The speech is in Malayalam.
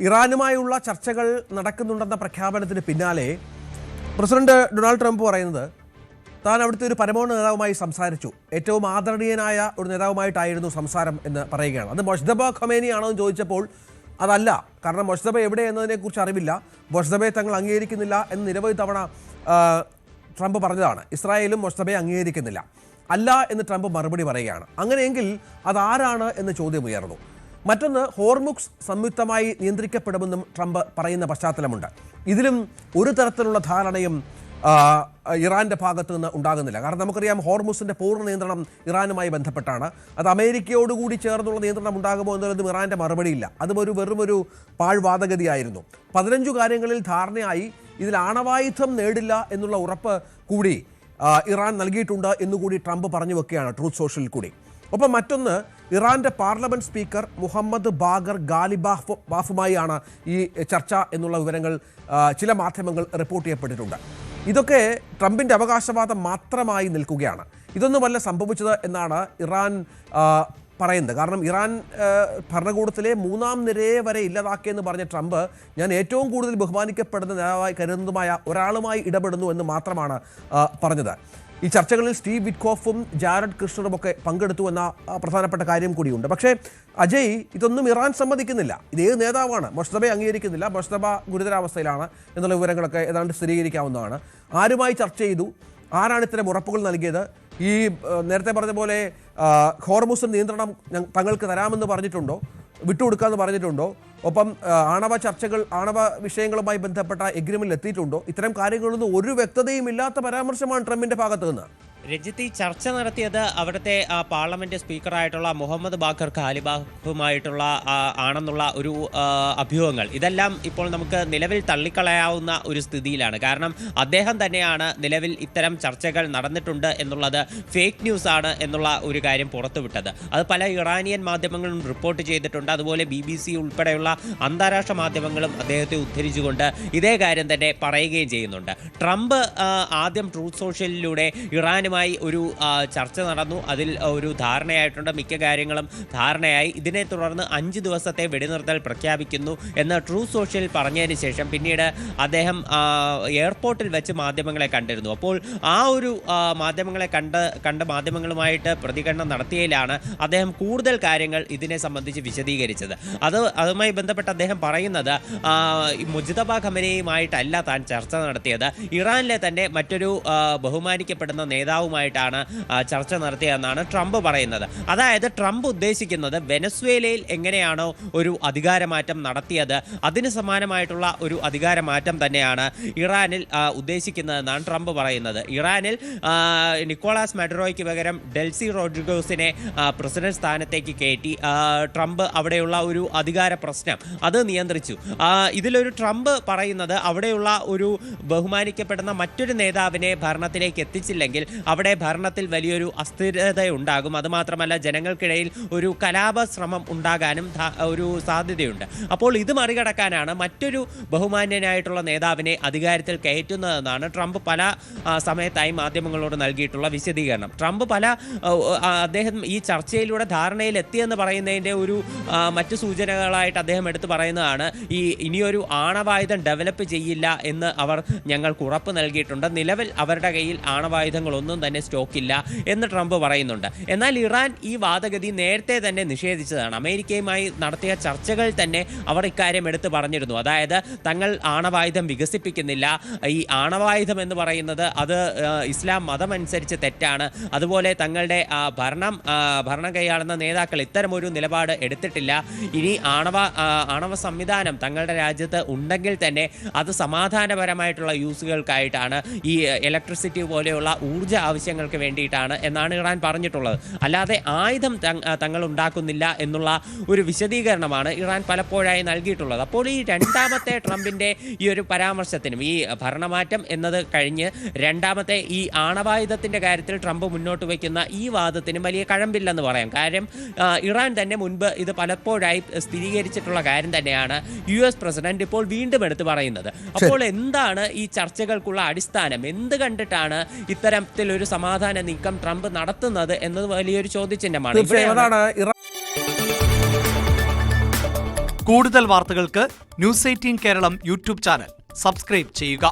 ഇറാനുമായുള്ള ചർച്ചകൾ നടക്കുന്നുണ്ടെന്ന പ്രഖ്യാപനത്തിന് പിന്നാലെ പ്രസിഡന്റ് ഡൊണാൾഡ് ട്രംപ് പറയുന്നത് താൻ അവിടുത്തെ ഒരു പരമോന്നത നേതാവുമായി സംസാരിച്ചു, ഏറ്റവും ആദരണീയനായ ഒരു നേതാവുമായിട്ടായിരുന്നു സംസാരം എന്ന് പറയുകയാണ്. അത് മൊജ്തബ ഖൊമേനി ആണോ എന്ന് ചോദിച്ചപ്പോൾ അതല്ല, കാരണം മൊജ്തബ എവിടെ എന്നതിനെക്കുറിച്ച് അറിവില്ല, മൊജ്തബയെ തങ്ങൾ അംഗീകരിക്കുന്നില്ല എന്ന് നിരവധി തവണ ട്രംപ് പറഞ്ഞതാണ്. ഇസ്രായേലും മൊജ്തബയെ അംഗീകരിക്കുന്നില്ല, അല്ല എന്ന് ട്രംപ് മറുപടി പറയുകയാണ്. അങ്ങനെയെങ്കിൽ അതാരാണ് എന്ന് ചോദ്യം ഉയർന്നു. മറ്റൊന്ന്, ഹോർമുക്സ് സംയുക്തമായി നിയന്ത്രിക്കപ്പെടുമെന്നും ട്രംപ് പറയുന്ന പശ്ചാത്തലമുണ്ട്. ഇതിലും ഒരു തരത്തിലുള്ള ധാരണയും ഇറാന്റെ ഭാഗത്ത് നിന്ന് ഉണ്ടാകുന്നില്ല. കാരണം നമുക്കറിയാം, ഹോർമുസിന്റെ പൂർണ്ണ നിയന്ത്രണം ഇറാനുമായി ബന്ധപ്പെട്ടാണ്. അത് അമേരിക്കയോടുകൂടി ചേർന്നുള്ള നിയന്ത്രണം ഉണ്ടാകുമോ എന്നുള്ളതും ഇറാന്റെ മറുപടിയില്ല. അതും വെറുമൊരു പാഴ്വാദഗതിയായിരുന്നു. 15 കാര്യങ്ങളിൽ ധാരണയായി ഇതിൽ ആണവായുധം നേടില്ല എന്നുള്ള ഉറപ്പ് കൂടി ഇറാൻ നൽകിയിട്ടുണ്ട് എന്നുകൂടി ട്രംപ് പറഞ്ഞു വെക്കുകയാണ് ട്രൂത്ത് സോഷ്യലിൽ കൂടി. ഒപ്പം മറ്റൊന്ന്, ഇറാന്റെ പാർലമെന്റ് സ്പീക്കർ മുഹമ്മദ് ബാഗർ ഗാലിബാഫുമായാണ് ഈ ചർച്ച എന്നുള്ള വിവരങ്ങൾ ചില മാധ്യമങ്ങൾ റിപ്പോർട്ട് ചെയ്യപ്പെട്ടിട്ടുണ്ട്. ഇതൊക്കെ ട്രംപിന്റെ അവകാശവാദം മാത്രമായി നിൽക്കുകയാണ്. ഇതൊന്നുമല്ല സംഭവിച്ചത് എന്നാണ് ഇറാൻ പറയുന്നത്. കാരണം ഇറാൻ ഭരണകൂടത്തിലെ 3ാം നിരയെ വരെ ഇല്ലാതാക്കിയെന്ന് പറഞ്ഞ ട്രംപ്, ഞാൻ ഏറ്റവും കൂടുതൽ ബഹുമാനിക്കപ്പെടുന്ന നേതാവായി കരുതുന്നതുമായ ഒരാളുമായി ഇടപെടുന്നു എന്ന് മാത്രമാണ് പറഞ്ഞത്. ഈ ചർച്ചകളിൽ സ്റ്റീവ് വിറ്റ്കോഫും ജാരഡ് കൃഷ്ണറും ഒക്കെ പങ്കെടുത്തു എന്ന പ്രധാനപ്പെട്ട കാര്യം കൂടിയുണ്ട്. പക്ഷേ അജയ്, ഇതൊന്നും ഇറാൻ സമ്മതിക്കുന്നില്ല. ഇതേത് നേതാവാണ്? മൊജ്തബയെ അംഗീകരിക്കുന്നില്ല, മൊജ്തബ ഗുരുതരാവസ്ഥയിലാണ് എന്നുള്ള വിവരങ്ങളൊക്കെ ഏതാണ്ട് സ്ഥിരീകരിക്കാവുന്നതാണ്. ആരുമായി ചർച്ച ചെയ്തു? ആരാണ് ഇത്തരം ഉറപ്പുകൾ നൽകിയത്? ഈ നേരത്തെ പറഞ്ഞ പോലെ ഹോർമുസിൻ നിയന്ത്രണം തങ്ങൾക്ക് തരാമെന്ന് പറഞ്ഞിട്ടുണ്ടോ? വിട്ടുകൊടുക്കാമെന്ന് പറഞ്ഞിട്ടുണ്ടോ? ഒപ്പം ആണവ വിഷയങ്ങളുമായി ബന്ധപ്പെട്ട എഗ്രിമെന്റിൽ എത്തിയിട്ടുണ്ടോ? ഇത്തരം കാര്യങ്ങളൊന്നും ഒരു വ്യക്തതയും ഇല്ലാത്ത പരാമർശമാണ് ട്രംപിന്റെ ഭാഗത്ത് നിന്ന്. രഞ്ജിത്ത്, ഈ ചർച്ച നടത്തിയത് അവിടുത്തെ പാർലമെന്റ് സ്പീക്കറായിട്ടുള്ള മുഹമ്മദ് ബാഖർ ഖാലിബാഫുമായിട്ടുള്ള ആണെന്നുള്ള ഒരു അഭ്യൂഹങ്ങൾ, ഇതെല്ലാം ഇപ്പോൾ നമുക്ക് നിലവിൽ തള്ളിക്കളയാവുന്ന ഒരു സ്ഥിതിയിലാണ്. കാരണം അദ്ദേഹം തന്നെയാണ് നിലവിൽ ഇത്തരം ചർച്ചകൾ നടന്നിട്ടുണ്ട് എന്നുള്ളത് ഫേക്ക് ന്യൂസ് ആണ് എന്നുള്ള ഒരു കാര്യം പുറത്തുവിട്ടത്. അത് പല ഇറാനിയൻ മാധ്യമങ്ങളും റിപ്പോർട്ട് ചെയ്തിട്ടുണ്ട്. അതുപോലെ BBC ഉൾപ്പെടെയുള്ള അന്താരാഷ്ട്ര മാധ്യമങ്ങളും അദ്ദേഹത്തെ ഉദ്ധരിച്ചുകൊണ്ട് ഇതേ കാര്യം തന്നെ പറയുകയും ചെയ്യുന്നുണ്ട്. ട്രംപ് ആദ്യം ട്രൂത്ത് സോഷ്യലിലൂടെ ഇറാനും ഒരു ചർച്ച നടന്നു, അതിൽ ഒരു ധാരണയായിട്ടുണ്ട്, മിക്ക കാര്യങ്ങളും ധാരണയായി. ഇതിനെ തുടർന്ന് 5 ദിവസത്തെ വെടിനിർത്തൽ പ്രഖ്യാപിക്കുന്നു എന്ന് ട്രൂത്ത് സോഷ്യൽ പറഞ്ഞതിന് ശേഷം പിന്നീട് അദ്ദേഹം എയർപോർട്ടിൽ വെച്ച് മാധ്യമങ്ങളെ കണ്ടിരുന്നു. അപ്പോൾ ആ ഒരു മാധ്യമങ്ങളെ കണ്ട മാധ്യമങ്ങളുമായിട്ട് പ്രതികരണം നടത്തിയതിലാണ് അദ്ദേഹം കൂടുതൽ കാര്യങ്ങൾ ഇതിനെ സംബന്ധിച്ച് വിശദീകരിച്ചത്. അതുമായി ബന്ധപ്പെട്ട് അദ്ദേഹം പറയുന്നത്, മുജ്തബ ഖമേനിയുമായിട്ടല്ല താൻ ചർച്ച നടത്തിയത്, ഇറാനിലെ തന്നെ മറ്റൊരു ബഹുമാനിക്കപ്പെടുന്ന നേതാവുമായിട്ടാണ് ചർച്ച നടത്തിയതെന്നാണ് ട്രംപ് പറയുന്നത്. അതായത് ട്രംപ് ഉദ്ദേശിക്കുന്നത് വെനസ്വേലയിൽ എങ്ങനെയാണോ ഒരു അധികാരമാറ്റം നടത്തിയത്, അതിന് സമാനമായിട്ടുള്ള ഒരു അധികാരമാറ്റം തന്നെയാണ് ഇറാനിൽ ഉദ്ദേശിക്കുന്നതെന്നാണ് ട്രംപ് പറയുന്നത്. ഇറാനിൽ നിക്കോളാസ് മഡുറോയ്ക്ക് പകരം ഡെൽസി റോഡ്രിഗോസിനെ പ്രസിഡന്റ് സ്ഥാനത്തേക്ക് കയറ്റി ട്രംപ് അവിടെയുള്ള ഒരു അധികാര പ്രശ്നം അത് നിയന്ത്രിച്ചു. ഇതിലൊരു ട്രംപ് പറയുന്നത്, അവിടെയുള്ള ഒരു ബഹുമാനിക്കപ്പെടുന്ന മറ്റൊരു നേതാവിനെ ഭരണത്തിലേക്ക് എത്തിച്ചില്ലെങ്കിൽ അവിടെ ഭരണത്തിൽ വലിയൊരു അസ്ഥിരതയുണ്ടാകും. അതുമാത്രമല്ല, ജനങ്ങൾക്കിടയിൽ ഒരു കലാപ ശ്രമം ഉണ്ടാകാനും ഒരു സാധ്യതയുണ്ട്. അപ്പോൾ ഇത് മറികടക്കാനാണ് മറ്റൊരു ബഹുമാന്യനായിട്ടുള്ള നേതാവിനെ അധികാരത്തിൽ കയറ്റുന്നതെന്നാണ് ട്രംപ് പല സമയത്തായി മാധ്യമങ്ങളോട് നൽകിയിട്ടുള്ള വിശദീകരണം. ട്രംപ് അദ്ദേഹം ഈ ചർച്ചയിലൂടെ ധാരണയിൽ എത്തിയെന്ന് പറയുന്നതിൻ്റെ ഒരു മറ്റു സൂചനകളായിട്ട് അദ്ദേഹം എടുത്തു പറയുന്നതാണ്, ഇനിയൊരു ആണവായുധം ഡെവലപ്പ് ചെയ്യില്ല എന്ന് അവർ ഞങ്ങൾക്ക് ഉറപ്പ് നൽകിയിട്ടുണ്ട്, നിലവിൽ അവരുടെ കയ്യിൽ ആണവായുധങ്ങളൊന്നും തന്നെ സ്റ്റോക്കില്ല എന്ന് ട്രംപ് പറയുന്നുണ്ട്. എന്നാൽ ഇറാൻ ഈ വാദഗതി നേരത്തെ തന്നെ നിഷേധിച്ചതാണ്. അമേരിക്കയുമായി നടത്തിയ ചർച്ചകൾ തന്നെ അവർ ഇക്കാര്യം എടുത്തു പറഞ്ഞിരുന്നു. അതായത് തങ്ങൾ ആണവായുധം വികസിപ്പിക്കുന്നില്ല, ഈ ആണവായുധം എന്ന് പറയുന്നത് അത് ഇസ്ലാം മതമനുസരിച്ച് തെറ്റാണ്, അതുപോലെ തങ്ങളുടെ ഭരണം കൈയാളുന്ന നേതാക്കൾ ഇത്തരമൊരു നിലപാട് എടുത്തിട്ടില്ല, ഇനി ആണവ സംവിധാനം തങ്ങളുടെ രാജ്യത്ത് ഉണ്ടെങ്കിൽ തന്നെ അത് സമാധാനപരമായിട്ടുള്ള യൂസുകൾക്കായിട്ടാണ്, ഈ ഇലക്ട്രിസിറ്റി പോലെയുള്ള ഊർജ്ജ ആവശ്യങ്ങൾക്ക് വേണ്ടിയിട്ടാണ് എന്നാണ് ഇറാൻ പറഞ്ഞിട്ടുള്ളത്. അല്ലാതെ ആയുധം തങ്ങൾ ഉണ്ടാക്കുന്നില്ല എന്നുള്ള ഒരു വിശദീകരണമാണ് ഇറാൻ പലപ്പോഴായി നൽകിയിട്ടുള്ളത്. അപ്പോൾ ഈ രണ്ടാമത്തെ ട്രംപിൻ്റെ ഈ ഒരു പരാമർശത്തിനും, ഈ ഭരണമാറ്റം എന്നത് കഴിഞ്ഞ് രണ്ടാമത്തെ ഈ ആണവായുധത്തിൻ്റെ കാര്യത്തിൽ ട്രംപ് മുന്നോട്ട് വയ്ക്കുന്ന ഈ വാദത്തിനും വലിയ കഴമ്പില്ലെന്ന് പറയാം. കാര്യം ഇറാൻ തന്നെ മുൻപ് ഇത് പലപ്പോഴായി സ്ഥിരീകരിച്ചിട്ടുള്ള കാര്യം തന്നെയാണ് US പ്രസിഡന്റ് ഇപ്പോൾ വീണ്ടും എടുത്തു പറയുന്നത്. അപ്പോൾ എന്താണ് ഈ ചർച്ചകൾക്കുള്ള അടിസ്ഥാനം? എന്ത് കണ്ടിട്ടാണ് ഇത്തരത്തിലൊരു സമാധാന നീക്കം ട്രംപ് നടത്തുന്നത് എന്നത് വലിയൊരു ചോദ്യചിഹ്നമാണ്. കൂടുതൽ വാർത്തകൾക്ക് news 18 Keralam YouTube channel subscribe ചെയ്യുക.